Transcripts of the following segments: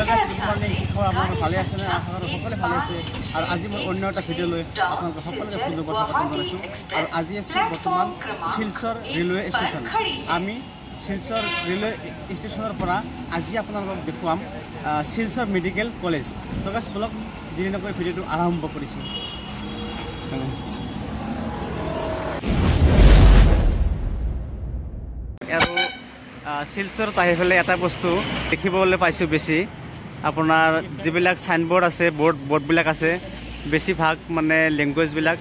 guys good morning কি খবৰ আপোনালোক ভালে আছে নে আশা কৰোঁ সকলোৱে ভালে আছে আৰু আজি মই অন্য এটা ভিডিঅ' লৈ আপোনালোকক সকলোকে ফোন কথা পাতিম জনাইছোঁ আৰু আজি আছোঁ বৰ্তমান শিলচৰ ৰেলৱে ষ্টেচন আমি শিলচৰ ৰেলৱে ষ্টেচনৰ পৰা আজি আপোনালোকক দেখুৱাম শিলচৰ মেডিকেল কলেজ তো গাইজ ব্লগ দেৰি নকৰি ভিডিঅ'টো আৰম্ভ কৰিছোঁ আৰু শিলচৰত আহি পেলাই এটা বস্তু দেখিবলৈ পাইছোঁ বেছি আপোনাৰ যিবিলাক চাইনবোৰ্ড আছে বোৰ্ডবিলাক আছে বেছিভাগ মানে লেংগুৱেজবিলাক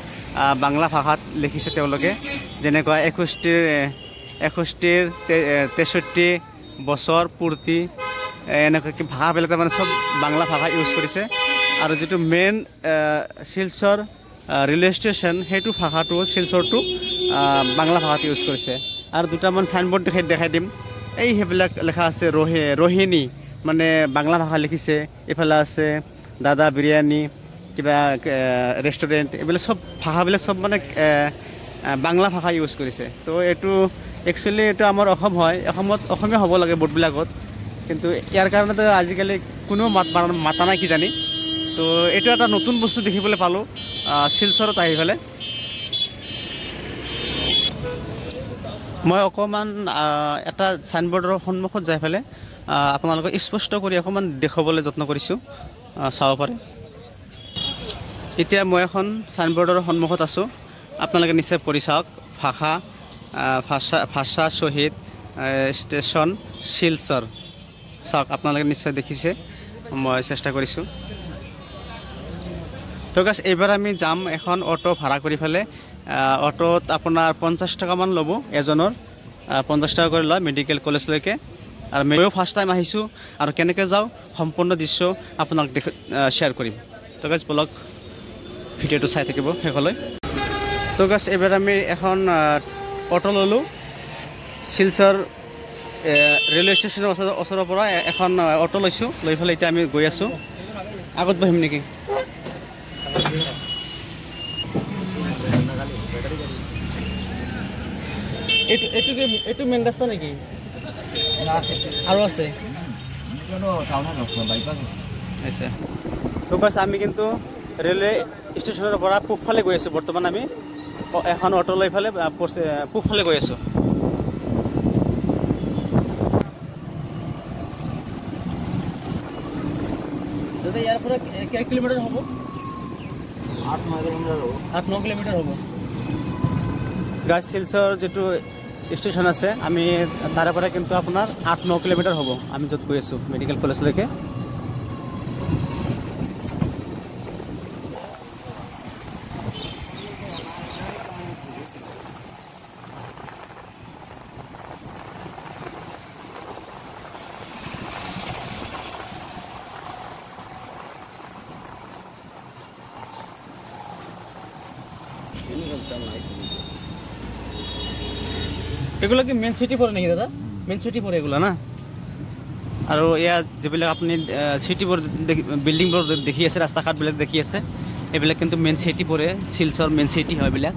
বাংলা ভাষাত লিখিছে তেওঁলোকে যেনেকুৱা 61 63 বছৰ পূৰ্তি এনেকুৱা ভাষাবিলাক মানে চব বাংলা ভাষা ইউজ কৰিছে আৰু যিটো মেইন শিলচৰ ৰেলৱে ষ্টেচন সেইটো ভাষাটো শিলচৰটো বাংলা ভাষাত ইউজ কৰিছে আৰু দুটামান চাইনবোৰ্ড দেখাই দিম এই সেইবিলাক লেখা আছে रोहिणी মানে বাংলা ভাষা লিখিছে এফালে আছে দাদা বিৰিয়ানী কিবা ৰেষ্টুৰেণ্ট এইবিলাক সব ভাষাবিলাক সব মানে বাংলা ভাষা ইউজ কৰিছে তো এইটো একচুৱেলি এইটো আমাৰ অসম হয় অসমীয়া হ'ব লাগে বোৰ্ডবিলাকত কিন্তু ইয়াৰ কাৰণেতো আজিকালি কোনো মাতা নাই কিজানি তো এইটো এটা নতুন বস্তু দেখিবলৈ পালোঁ শিলচৰত আহি পেলাই মই অকণমান এটা চাইনবোৰ্ডৰ সন্মুখত যাই পেলাই আপোনালোকক স্পষ্ট কৰি অকণমান দেখুৱাবলৈ যত্ন কৰিছোঁ চাব পাৰে এতিয়া মই এখন চাইনবোৰ্ডৰ সন্মুখত আছোঁ আপোনালোকে নিশ্চয় পঢ়ি চাওক ভাষা শ্বহীদ ষ্টেচন শিলচৰ চাওক আপোনালোকে নিশ্চয় দেখিছে মই চেষ্টা কৰিছোঁ তো গাইজ এইবাৰ আমি যাম এখন অটো ভাড়া কৰি পেলাই অটোত আপোনাৰ 50 টকামান ল'ব এজনৰ 50 টকা কৰি লয় মেডিকেল কলেজলৈকে আৰু ময়ো ফাৰ্ষ্ট টাইম আহিছোঁ আৰু কেনেকৈ যাওঁ সম্পূৰ্ণ দৃশ্য আপোনাক শ্বেয়াৰ কৰিম তো গাইজ ব্লগ ভিডিঅ'টো চাই থাকিব শেষলৈ তো গাইজ এইবাৰ আমি এখন অটো ল'লোঁ শিলচৰ ৰেলৱে ষ্টেচনৰ ওচৰৰ পৰা এখন অটো লৈছোঁ লৈ পেলাই এতিয়া আমি গৈ আছোঁ আগত বহিম নেকি এইটো মেইন ৰাস্তা নেকি আৰু আছে আচ্ছা তো গাইজ আমি কিন্তু ৰেলৱে ষ্টেচনৰ পৰা পূবফালে গৈ আছোঁ বৰ্তমান আমি এখন অটো লৈ পেলাই পূবফালে গৈ আছোঁ দাদা ইয়াৰ পৰা কেই কিলোমিটাৰ হ'ব 8-9 কিলোমিটাৰ হ'ব গাইজ শিলচৰ যিটো ষ্টেচন আছে আমি তাৰে পৰা কিন্তু আপোনাৰ 8-9 কিলোমিটাৰ হ'ব আমি য'ত গৈ আছোঁ মেডিকেল কলেজলৈকে এগুলো কি মেইন সিটি পড়ে নাকি দাদা মেইন সিটি পড়ে এগুলো না আৰু ইয়াত যিবিলাক আপুনি সিটিবোৰ বিল্ডিংবোৰ দেখি আছে ৰাস্তা ঘাটবিলাক দেখি আছে এইবিলাক কিন্তু মেইন সিটি পড়ে শিলচৰ মেইন সিটি হয় এইবিলাক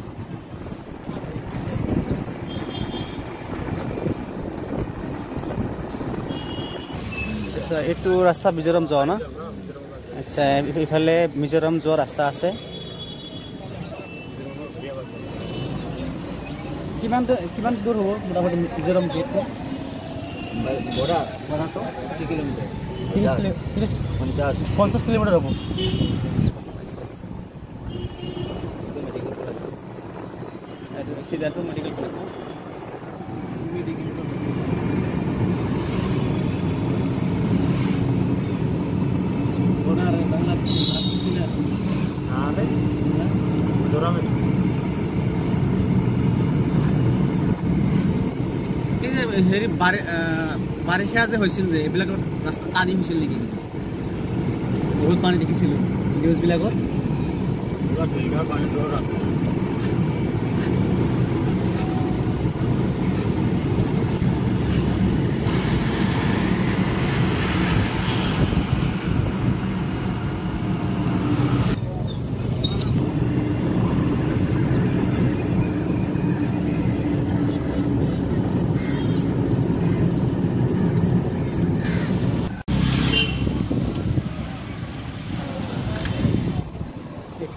আচ্ছা এইটো ৰাস্তা মিজোৰাম যোৱা না আচ্ছা ইফালে মিজোৰাম যোৱা ৰাস্তা আছে কিমান দূৰ হ'ব মোটামুটি মিজোৰাম গেটটো বৰাটো 30 কিলোমিটাৰ 50 কিলোমিটাৰ হ'ব এইটো সিধাটো মেডিকেল কলেজ মিজোৰামে হেৰি বাৰিষা যে হৈছিল যে এইবিলাক ৰাস্তা পানী হৈছিল নেকি বহুত পানী দেখিছিলোঁ নিউজবিলাকত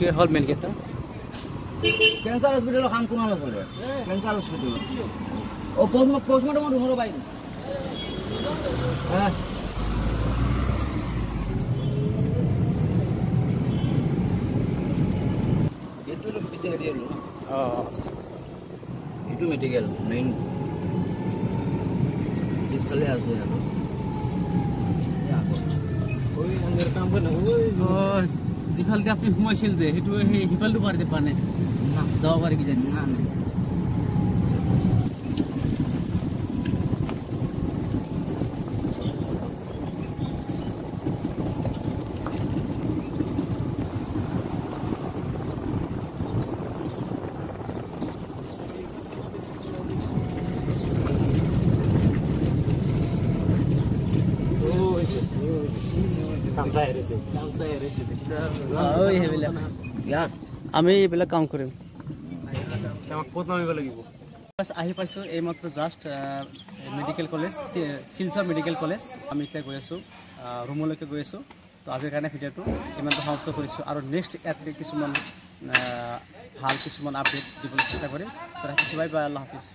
এইটোৱে হ'ল মেইন গেটটা ক্যান্সার হসপিটাল কাম কোন হলো বলে ক্যান্সার হসপিটাল ও পোস্টমর্টম রুমের বাইরে হ্যাঁ এটো লোক পিছে হেরিয়ে এলো এটো মেডিকেল মেইন ডিসপ্লে আছে জানো ওই আঙ্গের কাম করে ওই যিফালদি আপুনি সোমাইছিল যে সেইটো সেই সিফালটো পাৰিতে পানে না যাব পাৰি কি জানি না না আমি এইবিলাক কাম কৰিম ক'ত নামিব লাগিব আহি পাইছোঁ এইমাত্ৰ just medical college Silchar medical college আমি এতিয়া গৈ আছোঁ ৰুমলৈকে গৈ আছোঁ তো আজিৰ কাৰণে ভিডিঅ'টো ইমানটো সমাপ্ত কৰিছোঁ আৰু নেক্সট ইয়াতে কিছুমান ভাল কিছুমান আপডেট দিবলৈ চেষ্টা কৰিম ৰাখিছোঁ বাই বাই আল্লাহ হাফিজ